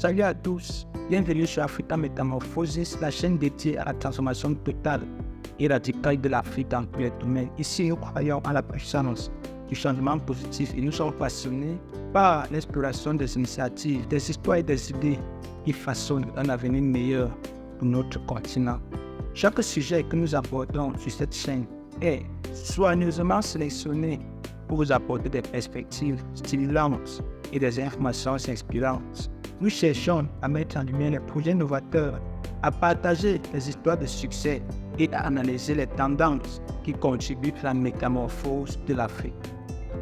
Salut à tous, bienvenue sur Africa Métamorphosis, la chaîne dédiée à la transformation totale et radicale de l'Afrique dans tous les domaines. Ici, nous croyons à la puissance du changement positif et nous sommes passionnés par l'exploration des initiatives, des histoires et des idées qui façonnent un avenir meilleur pour notre continent. Chaque sujet que nous abordons sur cette chaîne est soigneusement sélectionné pour vous apporter des perspectives stimulantes et des informations inspirantes. Nous cherchons à mettre en lumière les projets novateurs, à partager les histoires de succès et à analyser les tendances qui contribuent à la métamorphose de l'Afrique.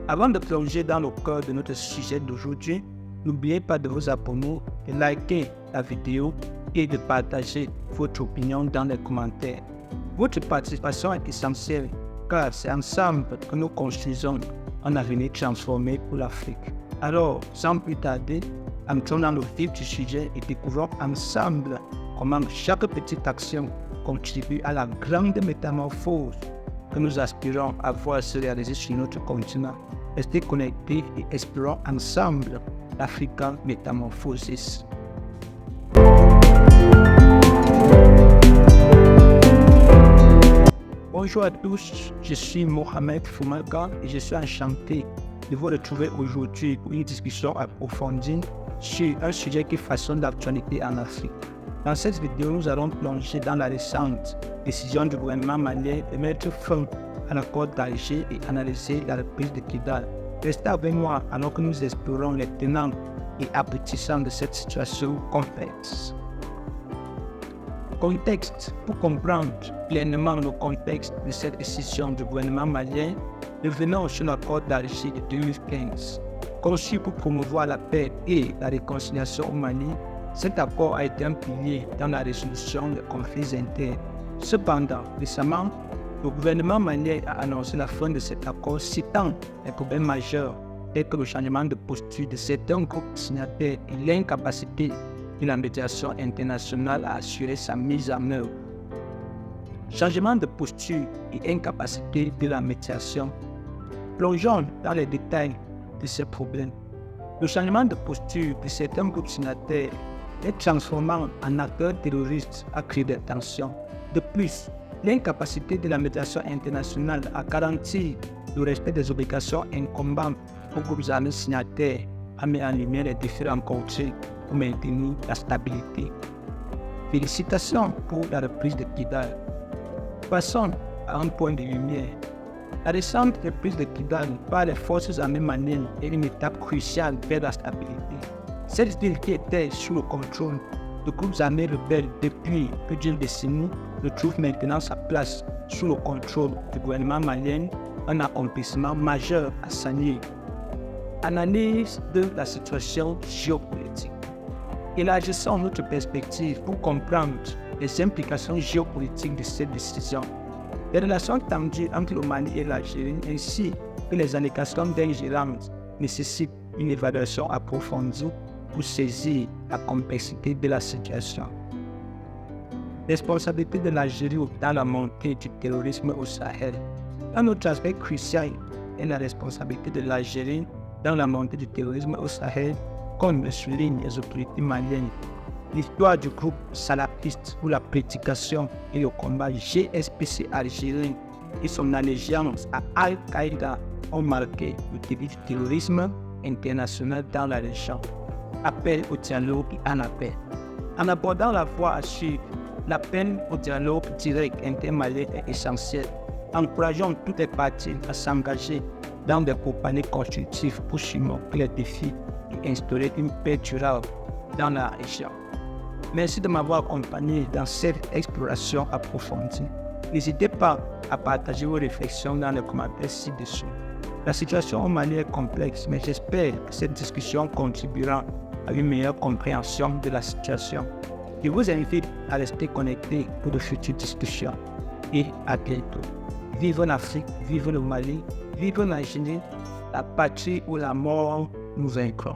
Avant de plonger dans le cœur de notre sujet d'aujourd'hui, n'oubliez pas de vous abonner, de liker la vidéo et de partager votre opinion dans les commentaires. Votre participation est essentielle car c'est ensemble que nous construisons un avenir transformé pour l'Afrique. Alors, sans plus tarder, entrons dans le vif du sujet et découvrons ensemble comment chaque petite action contribue à la grande métamorphose que nous aspirons à voir se réaliser sur notre continent. Restez connectés et explorons ensemble l'Africa Métamorphosis. Bonjour à tous, je suis Mohamed Foumaga et je suis enchanté de vous retrouver aujourd'hui pour une discussion approfondie sur un sujet qui façonne l'actualité en Afrique. Dans cette vidéo, nous allons plonger dans la récente décision du gouvernement malien de mettre fin à l'accord d'Alger et analyser la reprise de Kidal. Restez avec moi alors que nous explorons les tenants et aboutissants de cette situation complexe. Contexte. Pour comprendre pleinement le contexte de cette décision du gouvernement malien, revenons sur l'accord d'Alger de 2015. Conçu pour promouvoir la paix et la réconciliation au Mali, cet accord a été un pilier dans la résolution des conflits internes. Cependant, récemment, le gouvernement malien a annoncé la fin de cet accord, citant les problèmes majeurs tels que le changement de posture de certains groupes signataires et l'incapacité de la médiation internationale à assurer sa mise en œuvre. Changement de posture et incapacité de la médiation. Plongeons dans les détails de ces problèmes. Le changement de posture de certains groupes signataires les transformant en acteurs terroristes a créé des tensions. De plus, l'incapacité de la médiation internationale à garantir le respect des obligations incombantes aux groupes armés signataires a mis en lumière les différents conflits pour maintenir la stabilité. Félicitations pour la reprise de Kidal. Passons à un point de lumière. La récente reprise de Kidal par les forces armées maliennes est une étape cruciale vers la stabilité. Cette ville qui était sous le contrôle de groupes armés rebelles depuis plus d'une décennie retrouve maintenant sa place sous le contrôle du gouvernement malien, un accomplissement majeur à saluer. Analyse de la situation géopolitique. Élargissons notre perspective pour comprendre les implications géopolitiques de cette décision. Les relations tendues entre le Mali et l'Algérie ainsi que les allégations d'ingérence nécessitent une évaluation approfondie pour saisir la complexité de la situation. Responsabilité de l'Algérie dans la montée du terrorisme au Sahel. Un autre aspect crucial est la responsabilité de l'Algérie dans la montée du terrorisme au Sahel, comme le soulignent les autorités maliennes. L'histoire du groupe salafiste pour la prédication et le combat GSPC algérien et son allégeance à Al-Qaïda ont marqué le début du terrorisme international dans la région. Appel au dialogue et à la paix. En abordant la voie à suivre, l'appel au dialogue direct intermalien est essentiel. Encourageons toutes les parties à s'engager dans des compagnies constructives pour surmonter les défis et instaurer une paix durable dans la région. Merci de m'avoir accompagné dans cette exploration approfondie. N'hésitez pas à partager vos réflexions dans les commentaires ci-dessous. La situation au Mali est complexe, mais j'espère que cette discussion contribuera à une meilleure compréhension de la situation. Je vous invite à rester connectés pour de futures discussions et à bientôt. Vive l'Afrique, vive le Mali, vive l'Algérie, la patrie ou la mort, nous vaincrons.